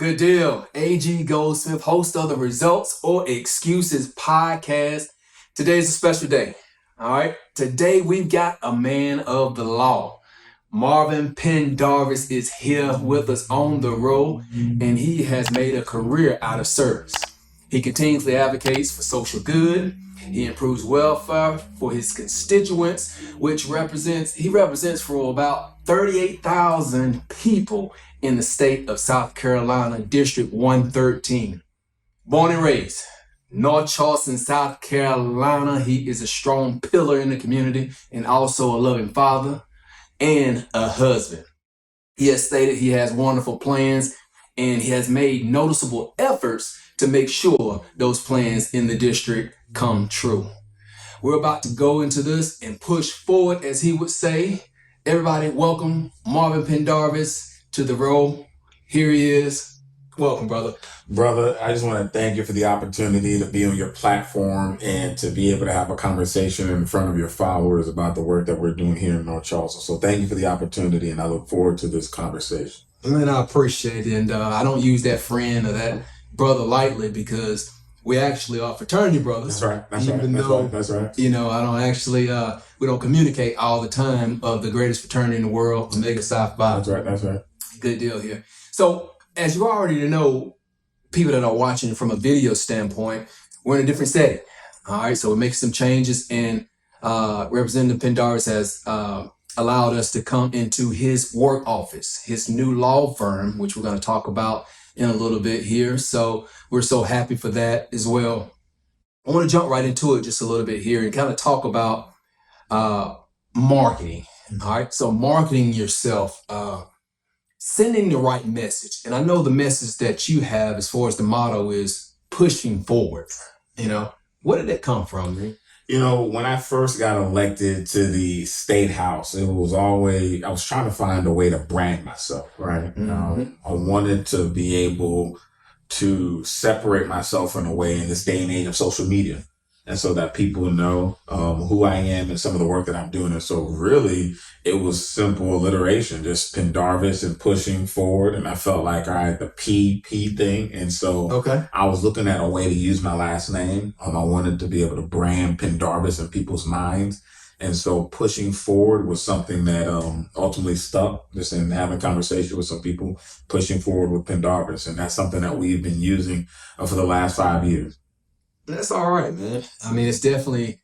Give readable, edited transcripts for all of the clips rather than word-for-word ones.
Good deal. AG Goldsmith, host of the Results or Excuses podcast. Today's a special day. All right. Today we've got a man of the law. Marvin Pendarvis is here with us on the road, and he has made a career out of service. He continuously advocates for social good. He improves welfare for his constituents, which he represents for about 38,000 people in the state of South Carolina, District 113. Born and raised North Charleston, South Carolina, he is a strong pillar in the community and also a loving father and a husband. He has stated he has wonderful plans and he has made noticeable efforts to make sure those plans in the district come true. We're about to go into this and push forward, as he would say. Everybody, welcome Marvin Pendarvis to the role. Here he is. Welcome, brother. Brother, I just want to thank you for the opportunity to be on your platform and to be able to have a conversation in front of your followers about the work that we're doing here in North Charleston. So thank you for the opportunity, and I look forward to this conversation. And I appreciate it. And I don't use that friend or that brother lightly because we actually are fraternity brothers. That's right. That's right. You know, I don't actually, we don't communicate all the time of the greatest fraternity in the world, Omega Psi Phi. That's right. Good deal here. So, as you already know, people that are watching from a video standpoint, we're in a different setting. All right, so we're making some changes, and Representative Pendarvis has allowed us to come into his work office, his new law firm, which we're going to talk about in a little bit here. So we're so happy for that as well. I want to jump right into it just a little bit here and kind of talk about marketing. All right, so marketing yourself, sending the right message. And I know the message that you have as far as the motto is pushing forward. You know, where did that come from, man? You know, when I first got elected to the state house, it was always, I was trying to find a way to brand myself, right? Mm-hmm. I wanted to be able to separate myself in a way in this day and age of social media. And so that people know who I am and some of the work that I'm doing. And so really, it was simple alliteration, just Pendarvis and pushing forward. And I felt like I had the PP thing. And so I was looking at a way to use my last name. I wanted to be able to brand Pendarvis in people's minds. And so pushing forward was something that ultimately stuck, just in having conversation with some people, pushing forward with Pendarvis. And that's something that we've been using for the last 5 years. That's all right, man. I mean, it's definitely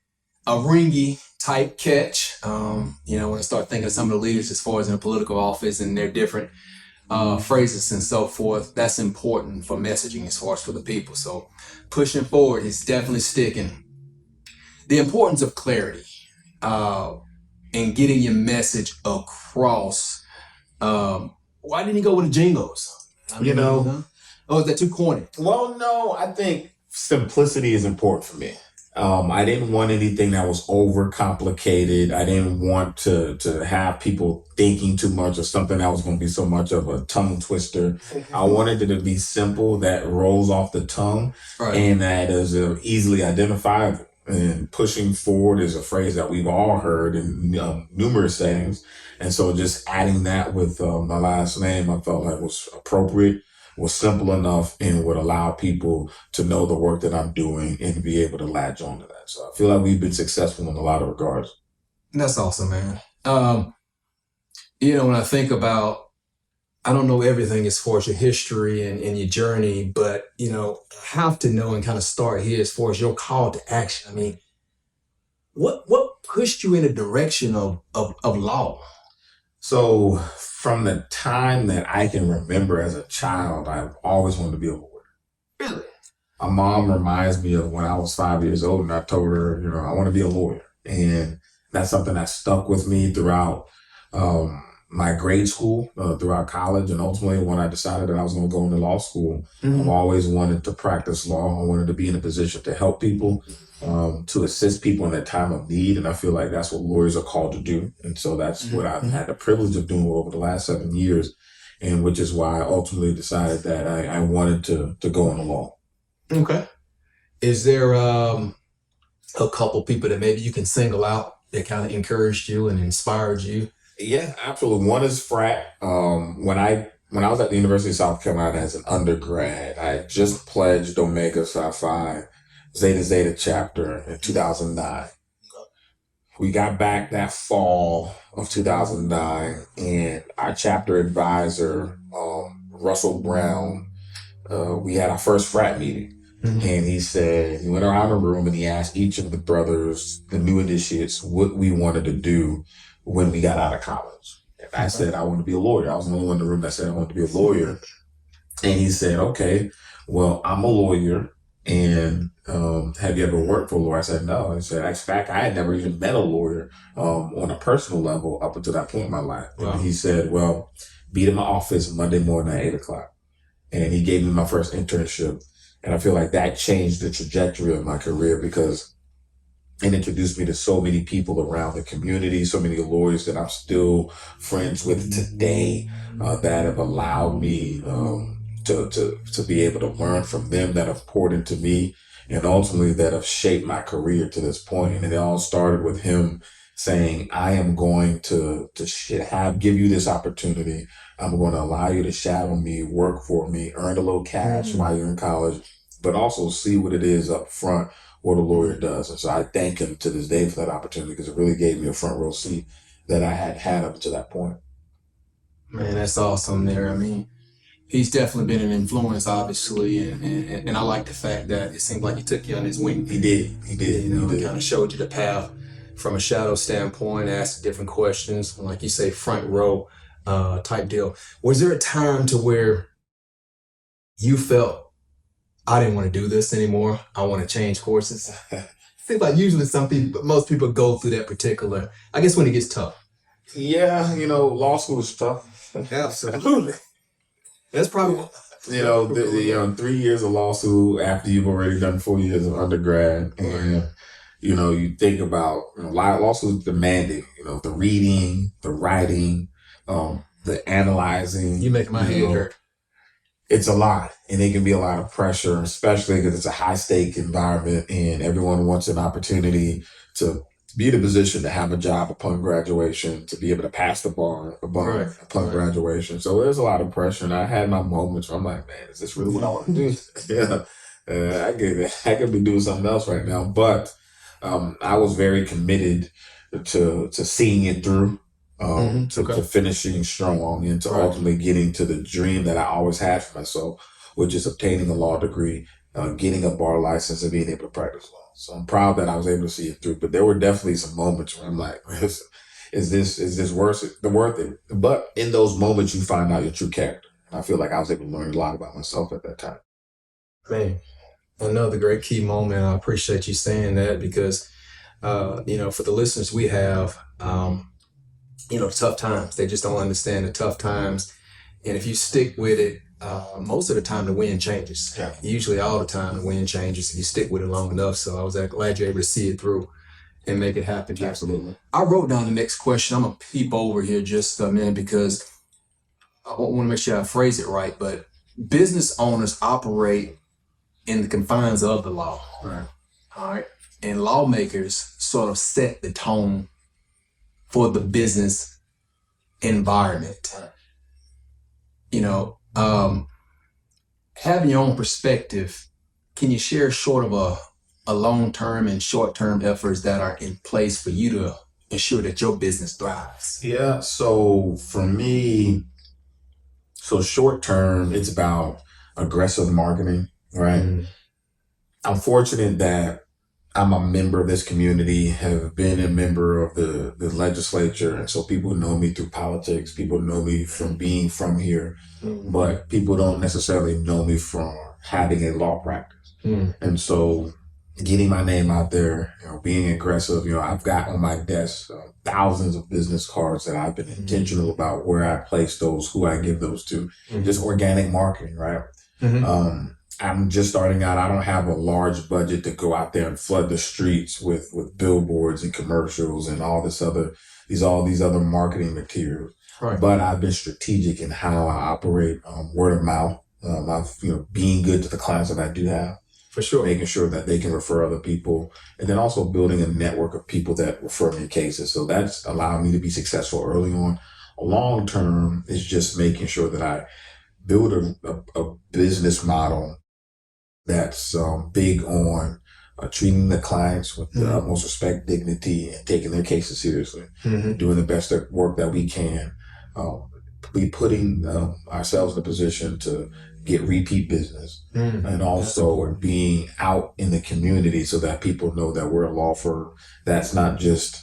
a ringy type catch. You know, when I start thinking of some of the leaders as far as in a political office and their different phrases and so forth, that's important for messaging as far as for the people. So pushing forward is definitely sticking. The importance of clarity and getting your message across. Why didn't you go with the jingles? Oh, is that too corny? Well, no, I think simplicity is important for me. I didn't want anything that was overcomplicated. I didn't want to have people thinking too much or something that was going to be so much of a tongue twister. I wanted it to be simple, that rolls off the tongue, and that is easily identifiable. And pushing forward is a phrase that we've all heard in numerous settings. And so just adding that with my last name, I felt like was appropriate, was simple enough, and would allow people to know the work that I'm doing and be able to latch on to that. So I feel like we've been successful in a lot of regards. That's awesome, man. You know, when I think about, I don't know everything as far as your history and your journey, but, you know, I have to know and kind of start here as far as your call to action. I mean, what pushed you in the direction of law? So from the time that I can remember as a child, I've always wanted to be a lawyer. Really? My mom reminds me of when I was 5 years old and I told her, you know, I want to be a lawyer. And that's something that stuck with me throughout my grade school, throughout college. And ultimately, when I decided that I was going to go into law school, I've always wanted to practice law. I wanted to be in a position to help people, to assist people in their time of need. And I feel like that's what lawyers are called to do. And so that's what I've had the privilege of doing over the last 7 years, and which is why I ultimately decided that I wanted to go into law. Okay. Is there a couple people that maybe you can single out that kind of encouraged you and inspired you? Yeah, absolutely. One is frat. When I when I was at the University of South Carolina as an undergrad, I had just pledged Omega Psi Phi Zeta Zeta chapter in 2009. We got back that fall of 2009, and our chapter advisor, Russell Brown, we had our first frat meeting. Mm-hmm. And he went around the room and he asked each of the brothers, the new initiates, what we wanted to do when we got out of college. And I said, I want to be a lawyer. I was the only one in the room that said I wanted to be a lawyer. And he said, okay, well, I'm a lawyer. And have you ever worked for a lawyer? I said, no. He said, in fact, I had never even met a lawyer on a personal level up until that point in my life. Wow. And he said, well, be in my office Monday morning at 8:00. And he gave me my first internship. And I feel like that changed the trajectory of my career because it introduced me to so many people around the community, so many lawyers that I'm still friends with today that have allowed me to be able to learn from them, that have poured into me, and ultimately that have shaped my career to this point. And it all started with him saying, I am going to give you this opportunity. I'm going to allow you to shadow me, work for me, earn a little cash while you're in college, but also see what it is up front, what a lawyer does. And so I thank him to this day for that opportunity because it really gave me a front row seat that I had had up to that point. Man, that's awesome there. I mean, he's definitely been an influence, obviously, and I like the fact that it seemed like he took you on his wing. He did. You know, he kind of showed you the path from a shadow standpoint, asked different questions, like you say, front row type deal. Was there a time to where you felt, I didn't want to do this anymore, I want to change courses? Seems like usually most people go through that particular, I guess when it gets tough. Yeah, law school is tough. Absolutely. That's probably, 3 years of law school after you've already done 4 years of undergrad. And, you think about, law school is demanding, the reading, the writing, the analyzing. You make my head hurt. It's a lot, and it can be a lot of pressure, especially because it's a high stake environment and everyone wants an opportunity to be in a position to have a job upon graduation, to be able to pass the bar upon graduation. So there's a lot of pressure, and I had my moments where I'm like, man, is this really what I want to do? I could be doing something else right now. But I was very committed to seeing it through, to finishing strong and to ultimately getting to the dream that I always had for myself, which is obtaining a law degree, getting a bar license, and being able to practice law. So I'm proud that I was able to see it through. But there were definitely some moments where I'm like, is this worth it? But in those moments, you find out your true character. And I feel like I was able to learn a lot about myself at that time. Man, another great key moment. I appreciate you saying that because, for the listeners we have, tough times. They just don't understand the tough times. And if you stick with it, most of the time the wind changes. Yeah. Usually all the time the wind changes if you stick with it long enough. So I was glad you're able to see it through and make it happen. Absolutely. I wrote down the next question. I'm going to peep over here just a minute because I want to make sure I phrase it right. But business owners operate in the confines of the law. Right. All right. And lawmakers sort of set the tone for the business environment. Having your own perspective, can you share short of a long-term and short-term efforts that are in place for you to ensure that your business thrives? Yeah, so for me, short-term, it's about aggressive marketing, right? Mm-hmm. I'm fortunate that I'm a member of this community, have been a member of the legislature. And so people know me through politics. People know me from being from here, but people don't necessarily know me from having a law practice. And so getting my name out there, being aggressive, I've got on my desk thousands of business cards that I've been intentional about where I place those, who I give those to, just organic marketing, right? I'm just starting out. I don't have a large budget to go out there and flood the streets with billboards and commercials and all these other marketing materials. Right. But I've been strategic in how I operate, word of mouth. I've being good to the clients that I do have. For sure. Making sure that they can refer other people, and then also building a network of people that refer me cases. So that's allowed me to be successful early on. Long term is just making sure that I build a business model that's big on treating the clients with the utmost respect, dignity, and taking their cases seriously, doing the best work that we can. We putting ourselves in a position to get repeat business, and also being out in the community so that people know that we're a law firm that's not just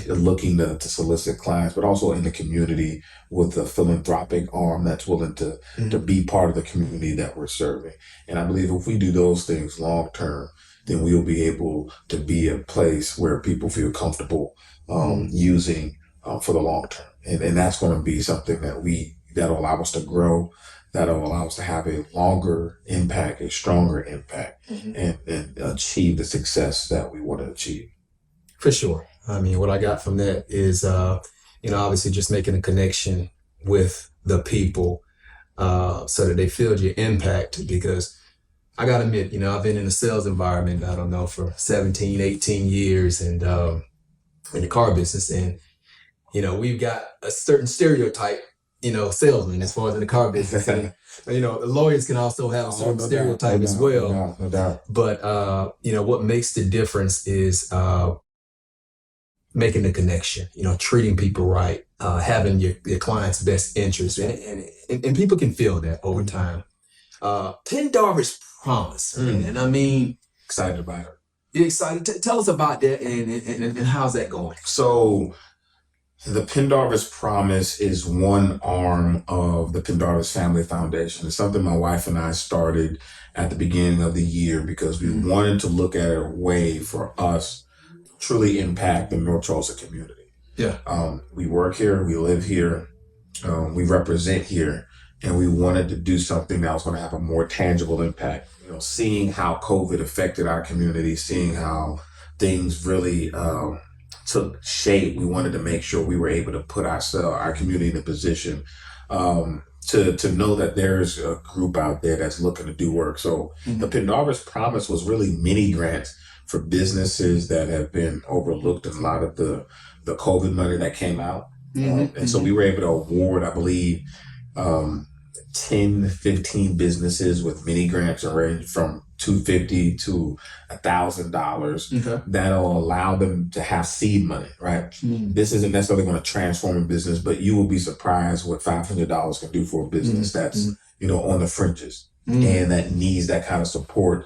looking to solicit clients, but also in the community with a philanthropic arm that's willing to be part of the community that we're serving. And I believe if we do those things long term, then we'll be able to be a place where people feel comfortable using for the long term. And that's going to be something that'll allow us to grow, that'll allow us to have a longer impact, a stronger impact, and achieve the success that we want to achieve. For sure. I mean, what I got from that is, obviously just making a connection with the people so that they feel your impact. Because I got to admit, I've been in the sales environment, I don't know, for 17, 18 years and in the car business. And, we've got a certain stereotype, salesman as far as in the car business. And, the lawyers can also have a certain stereotype as well. No doubt. But, what makes the difference is making the connection, treating people right, having your client's best interest. And people can feel that over time. Pendarvis promise. And I mean, Excited about it. You're excited. Tell us about that and how's that going? So the Pendarvis Promise is one arm of the Pendarvis Family Foundation. It's something my wife and I started at the beginning of the year because we wanted to look at a way for us to truly impact the North Charleston community. Yeah. We work here, we live here, we represent here, and we wanted to do something that was going to have a more tangible impact. Seeing how COVID affected our community, seeing how things really took shape, we wanted to make sure we were able to put our community in a position to know that there's a group out there that's looking to do work. So the Pendarvis Promise was really mini grants for businesses that have been overlooked in a lot of the COVID money that came out. And so we were able to award, I believe, 10, 15 businesses with mini grants that range from $250 to $1,000 that'll allow them to have seed money, right? This isn't necessarily going to transform a business, but you will be surprised what $500 can do for a business that's, on the fringes and that needs that kind of support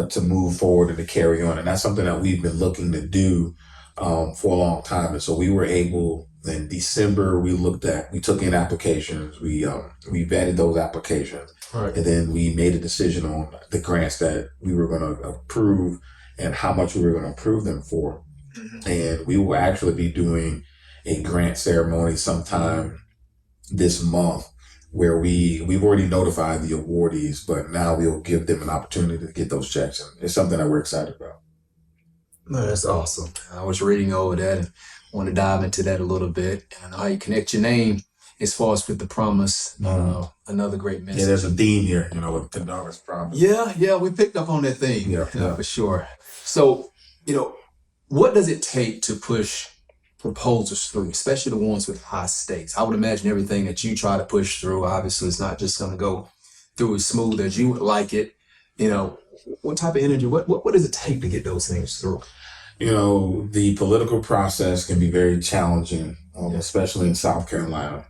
to move forward and to carry on. And that's something that we've been looking to do for a long time. And so we were able, in December, we took in applications, we vetted those applications, and then we made a decision on the grants that we were going to approve and how much we were going to approve them for. And we will actually be doing a grant ceremony sometime this month where we've already notified the awardees, but now we'll give them an opportunity to get those checks. And it's something that we're excited about. No, that's awesome. I was reading over that and want to dive into that a little bit and how you connect your name as far as with the promise. Another great message. Yeah, there's a theme here, with the Pendarvis Promise. Yeah, we picked up on that theme. Yeah. For sure. So, what does it take to push proposals through, especially the ones with high stakes? I would imagine everything that you try to push through, obviously, it's not just going to go through as smooth as you would like it. What type of energy, what does it take to get those things through? The political process can be very challenging, especially in South Carolina.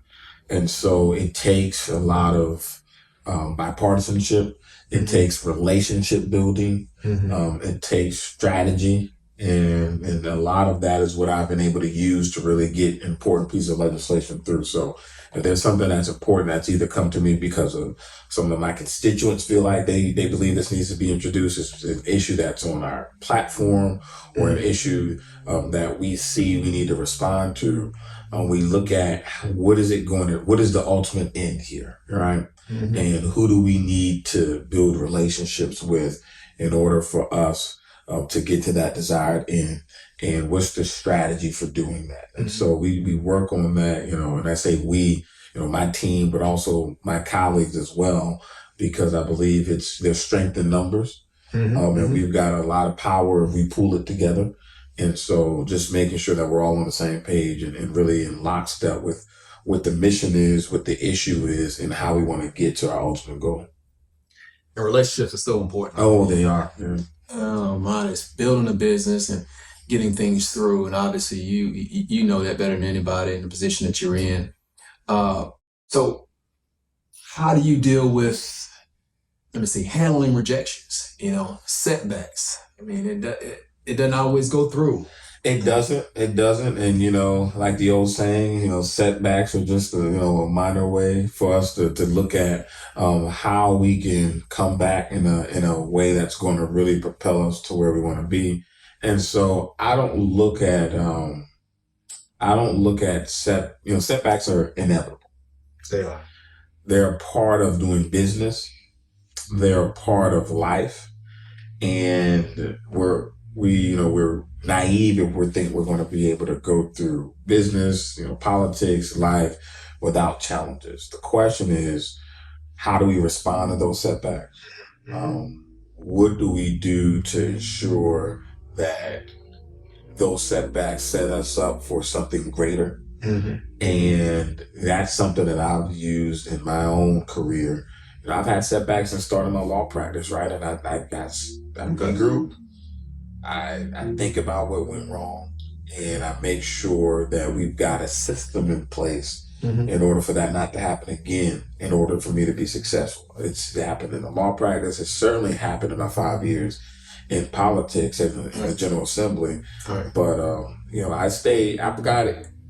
And so it takes a lot of bipartisanship. It takes relationship building. It takes strategy. And a lot of that is what I've been able to use to really get important pieces of legislation through. So if there's something that's important that's either come to me because of some of my constituents feel like they believe this needs to be introduced, it's an issue that's on our platform or an issue that we see we need to respond to. We look at what is the ultimate end here, right? And who do we need to build relationships with in order for us to get to that desired end, and what's the strategy for doing that? And so we work on that, and I say we, my team, but also my colleagues as well, because I believe there's strength in numbers, and we've got a lot of power if we pull it together. And so just making sure that we're all on the same page and really in lockstep with what the mission is, what the issue is, and how we want to get to our ultimate goal. And relationships are so important. Oh, they are. Yeah. Mine is building a business and getting things through. And obviously you know that better than anybody in the position that you're in. So how do you deal with, let me see, handling rejections, setbacks? I mean, it doesn't always go through. It doesn't. It doesn't. And, like the old saying, setbacks are just a minor way for us to look at how we can come back in a way that's going to really propel us to where we want to be. And so I don't look at setbacks are inevitable. They are. They're a part of doing business. They're a part of life. And we're naive if we think we're going to be able to go through business, politics, life without challenges. The question is, how do we respond to those setbacks? What do we do to ensure that those setbacks set us up for something greater? Mm-hmm. And that's something that I've used in my own career. I've had setbacks in starting my law practice, right? And I regroup. I think about what went wrong, and I make sure that we've got a system in place in order for that not to happen again, in order for me to be successful. It's happened in the law practice. It's certainly happened in my 5 years in politics and in the General Assembly. Right. But,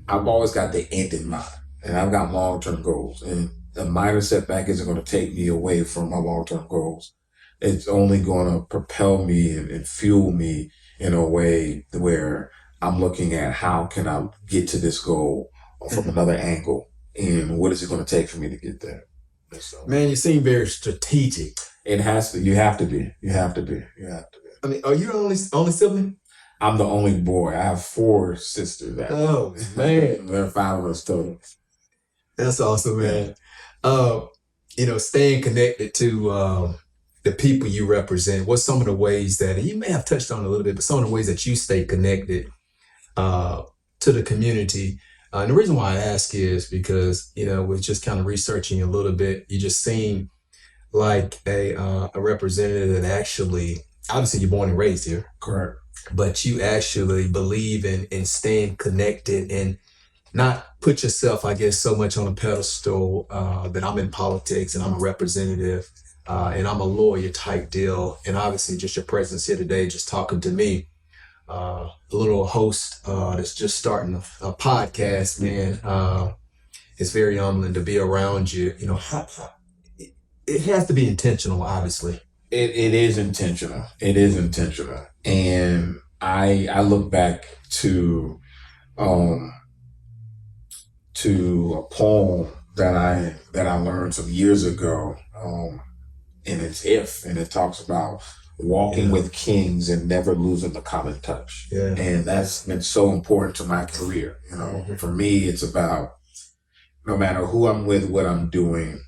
I've always got the end in mind, and I've got long-term goals, and a minor setback isn't going to take me away from my long-term goals. It's only going to propel me and fuel me in a way where I'm looking at how can I get to this goal from another angle, and what is it going to take for me to get there. So, man, you seem very strategic. It has to. You have to be. You have to be. I mean, are you the only sibling? I'm the only boy. I have 4 sisters. Oh, man. There are 5 of us total. That's awesome, man. Staying connected to the people you represent, what's some of the ways that, and you may have touched on it a little bit, but some of the ways that you stay connected to the community? And the reason why I ask is because, with just kind of researching a little bit, you just seem like a representative that actually, obviously you're born and raised here. Correct. But you actually believe in staying connected and not put yourself, I guess, so much on a pedestal that I'm in politics and I'm a representative and I'm a lawyer type deal. And obviously just your presence here today, just talking to me, a little host that's just starting a podcast, man. It's very humbling to be around you. It has to be intentional, obviously. It is intentional. It is intentional. And I look back to a poem that I learned some years ago. And it's and it talks about walking with kings and never losing the common touch. Yeah. And that's been so important to my career. For me, it's about no matter who I'm with, what I'm doing,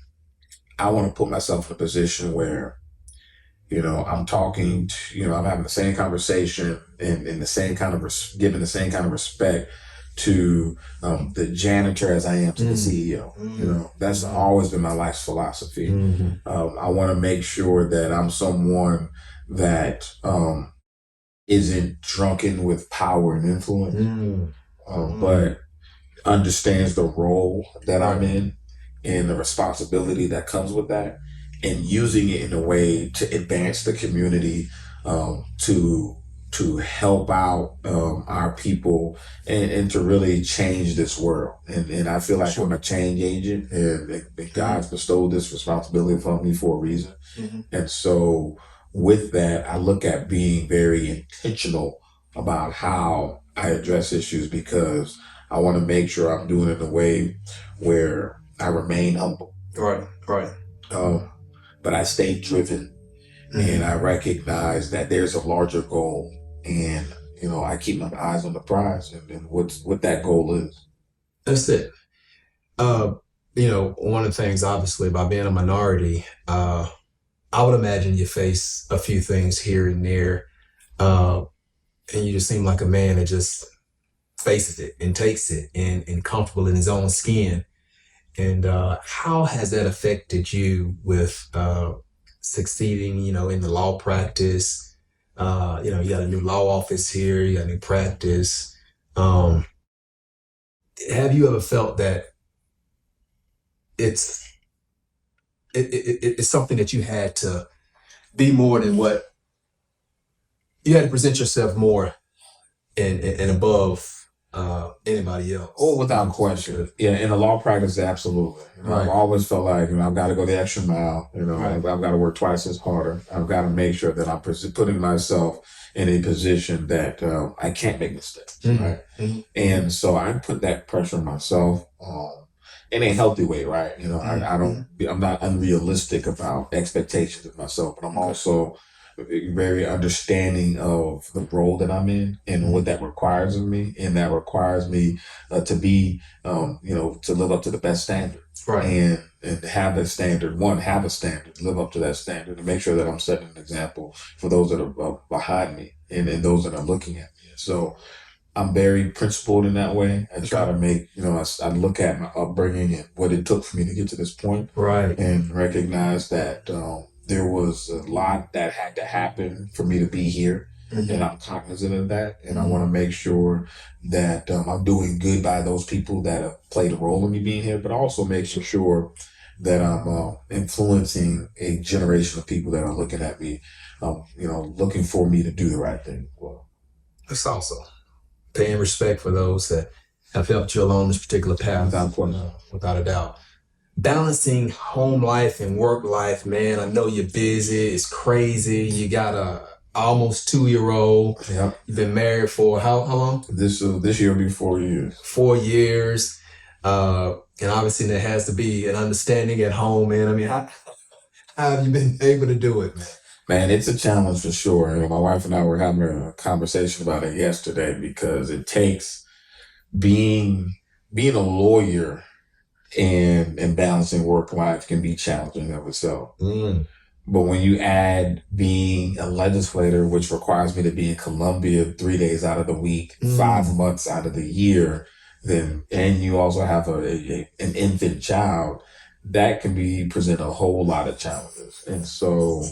I want to put myself in a position where, I'm talking to, I'm having the same conversation and the same kind of, giving the same kind of respect to the janitor as I am to the CEO. That's always been my life's philosophy. I want to make sure that I'm someone that isn't drunken with power and influence, but understands the role that I'm in and the responsibility that comes with that, and using it in a way to advance the community, to help out our people and to really change this world. And I feel like I'm a change agent, and God's bestowed this responsibility upon me for a reason. And so with that, I look at being very intentional about how I address issues, because I want to make sure I'm doing it in a way where I remain humble. Right. But I stay driven, and I recognize that there's a larger goal, and I keep my eyes on the prize and what that goal is. That's it. One of the things, obviously, by being a minority, I would imagine you face a few things here and there And you just seem like a man that just faces it and takes it and comfortable in his own skin. And how has that affected you with succeeding, in the law practice? You got a new law office here, you got a new practice. Um, have you ever felt that it's it's something that you had to be more than what you had to present yourself more and above anybody else? Oh, without question. Yeah, in the law practice, absolutely. I've Right. always felt like, I've got to go the extra mile. Right. I've got to work twice as harder. I've got to make sure that I'm putting myself in a position that I can't make mistakes, right? Mm-hmm. And so I put that pressure on myself in a healthy way, right? I'm not unrealistic about expectations of myself, but I'm also very understanding of the role that I'm in and what that requires of me. And that requires me to be, to live up to the best standard. Right. And have a standard, have a standard, live up to that standard, and make sure that I'm setting an example for those that are behind me and those that are looking at me. So I'm very principled in that way. I try to make, I look at my upbringing and what it took for me to get to this point. Right. And recognize that there was a lot that had to happen for me to be here. Mm-hmm. And I'm cognizant of that. And I want to make sure that I'm doing good by those people that have played a role in me being here, but also making sure that I'm influencing a generation of people that are looking at me, looking for me to do the right thing. Well, that's also paying respect for those that have helped you along this particular path. Without a doubt. Balancing home life and work life, man. I know you're busy. It's crazy. You got a almost 2-year-old. Yep. You've been married for how long? This year will be 4 years. 4 years. And obviously there has to be an understanding at home, man. I mean, how have you been able to do it, man? Man, it's a challenge for sure. My wife and I were having a conversation about it yesterday because it takes being a lawyer and balancing work life can be challenging of itself. But when you add being a legislator, which requires me to be in Columbia 3 days out of the week, 5 months out of the year, and you also have an infant child, that can present a whole lot of challenges. And so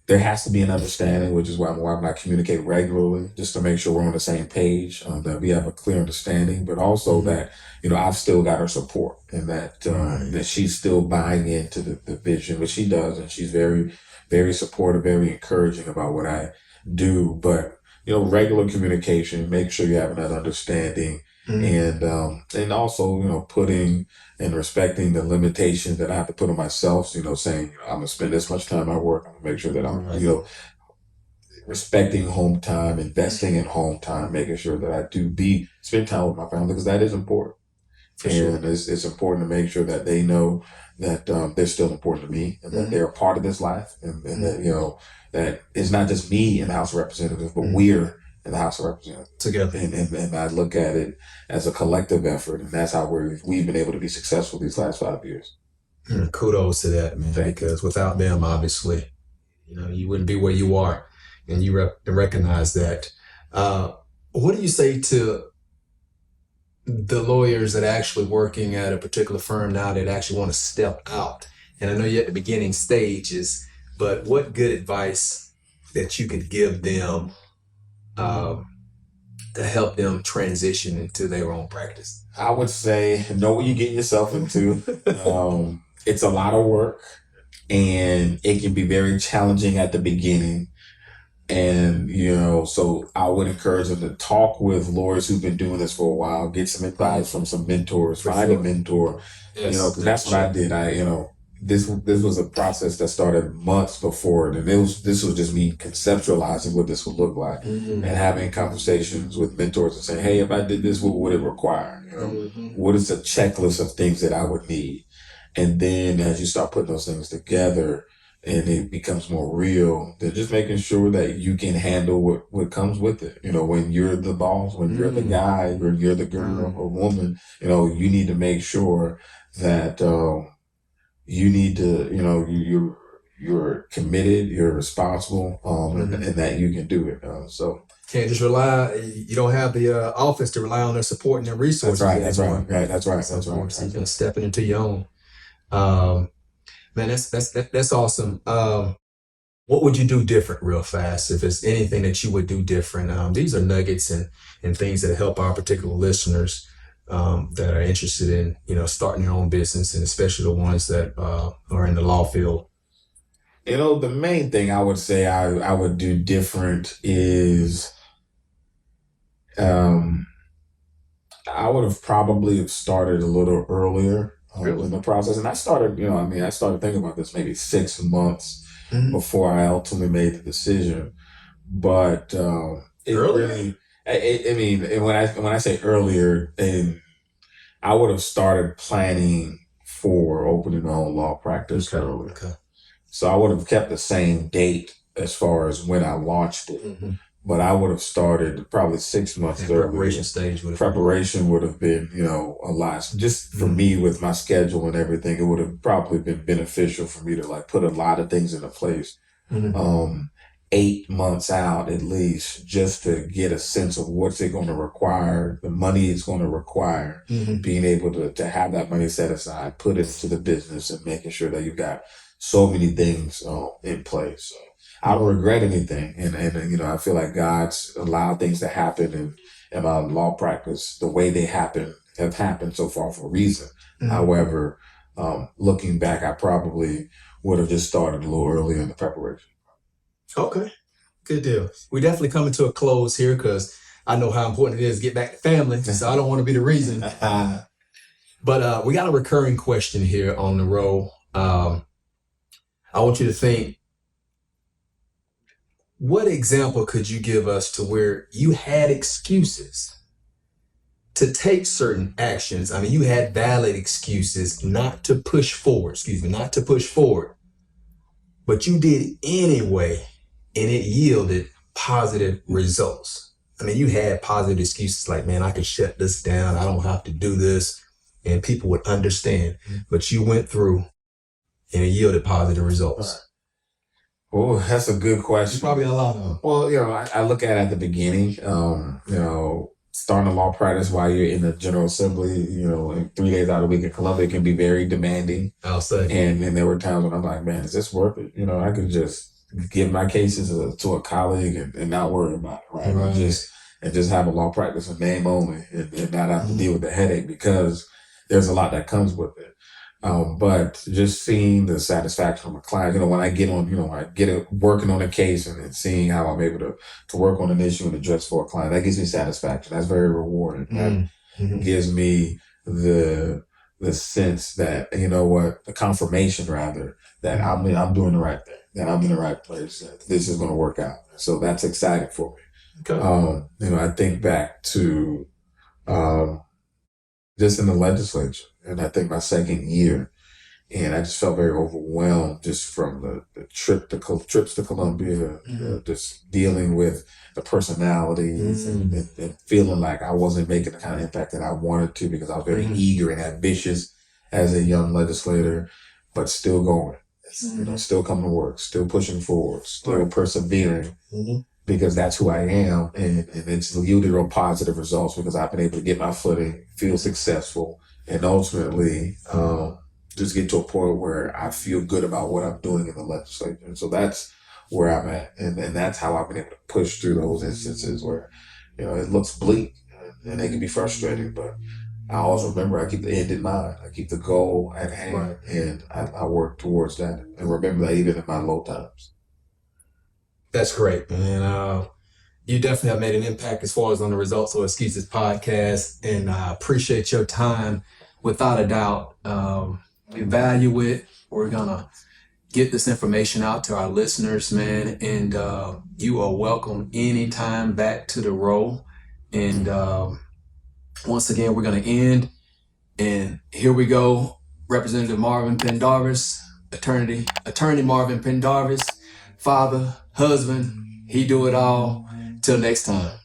there has to be an understanding, which is why my wife and I communicate regularly, just to make sure we're on the same page, that we have a clear understanding, but also that, I've still got her support and that that she's still buying into the vision, which she does. And she's very, very supportive, very encouraging about what I do. But, regular communication, make sure you're having that understanding. And also, putting and respecting the limitations that I have to put on myself, saying, I'm going to spend this much time at work. I'm going to make sure that I'm, respecting home time, investing in home time, making sure that I spend time with my family, because that is important. It's important to make sure that they know that they're still important to me and that they're a part of this life and that, that it's not just me in the House of Representatives, but we're in the House of Representatives together. And I look at it as a collective effort, and that's how we've been able to be successful these last 5 years. Kudos to that, man. Because without them, obviously, you wouldn't be where you are, and you recognize that. What do you say to the lawyers that are actually working at a particular firm now that actually want to step out? And I know you're at the beginning stages, but what good advice that you could give them to help them transition into their own practice? I would say know what you're getting yourself into. It's a lot of work, and it can be very challenging at the beginning. And, so I would encourage them to talk with lawyers who've been doing this for a while, get some advice from some mentors, find a mentor, because that's what I did. This was a process that started months before it. And this was just me conceptualizing what this would look like and having conversations with mentors and saying, hey, if I did this, what would it require? What is the checklist of things that I would need? And then as you start putting those things together, and it becomes more real, they're just making sure that you can handle what comes with it. When you're the boss, when you're the guy, or you're the girl or woman, you need to make sure that you need to, you're committed, you're responsible, and that you can do it. So Can't just rely. You don't have the office to rely on their support and their resources. That's right. That's right. So you're gonna step into your own. Man, that's awesome. What would you do different, real fast, if it's anything that you would do different? These are nuggets and things that help our particular listeners that are interested in, starting their own business, and especially the ones that are in the law field. The main thing I would say I would do different is I would have probably started a little earlier in the process. And I started, I started thinking about this maybe 6 months before I ultimately made the decision. But it really, and when I say earlier, and I would have started planning for opening my own law practice earlier. Okay. So I would have kept the same date as far as when I launched it. But I would have started probably 6 months earlier. Preparation stage. Preparation would have been, a lot. Just for me with my schedule and everything, it would have probably been beneficial for me to put a lot of things into place. 8 months out at least, just to get a sense of what's it going to require, the money it's going to require, being able to have that money set aside, put it into the business, and making sure that you've got so many things in place. So I don't regret anything. And I feel like God's allowed things to happen in my law practice the way they have happened so far for a reason. However, looking back, I probably would have just started a little earlier in the preparation. Okay, good deal. We're definitely coming to a close here because I know how important it is to get back to family, so I don't want to be the reason. But we got a recurring question here on the roll. I want you to think, what example could you give us to where you had excuses to take certain actions? I mean, you had valid excuses not to push forward, but you did anyway, and it yielded positive results. I mean, you had positive excuses like, man, I could shut this down. I don't have to do this. And people would understand. But you went through and it yielded positive results. Oh, that's a good question. Probably a lot of them. Well, I look at it at the beginning, starting a law practice while you're in the General Assembly, and 3 days out of the week in Columbia can be very demanding. I'll say. And there were times when I'm like, man, is this worth it? I could just give my cases to a colleague and not worry about it, right? And just have a law practice in name only and not have to deal with the headache, because there's a lot that comes with it. But just seeing the satisfaction of a client, when I get on, working on a case and seeing how I'm able to work on an issue and address for a client, that gives me satisfaction. That's very rewarding. That gives me the sense that, the confirmation rather, that I'm doing the right thing, that I'm in the right place, that this is going to work out. So that's exciting for me. Okay. I think back to just in the legislature, and I think my second year, and I just felt very overwhelmed just from the trips to Columbia, just dealing with the personalities and feeling like I wasn't making the kind of impact that I wanted to, because I was very eager and ambitious as a young legislator, but still going, still coming to work, still pushing forward, still persevering. Because that's who I am, and it's yielded real positive results because I've been able to get my footing, feel successful, and ultimately just get to a point where I feel good about what I'm doing in the legislature. And so that's where I'm at, and that's how I've been able to push through those instances where, it looks bleak and they can be frustrating, but I always remember I keep the end in mind. I keep the goal at hand, and I work towards that, and remember that even in my low times. That's great, man. You definitely have made an impact as far as on the Results or Excuses podcast, and I appreciate your time without a doubt. We value it. We're going to get this information out to our listeners, man, and you are welcome anytime back to the role. And once again, we're going to end, and here we go. Representative Marvin Pendarvis, attorney Marvin Pendarvis, father, husband, he do it all. Till next time.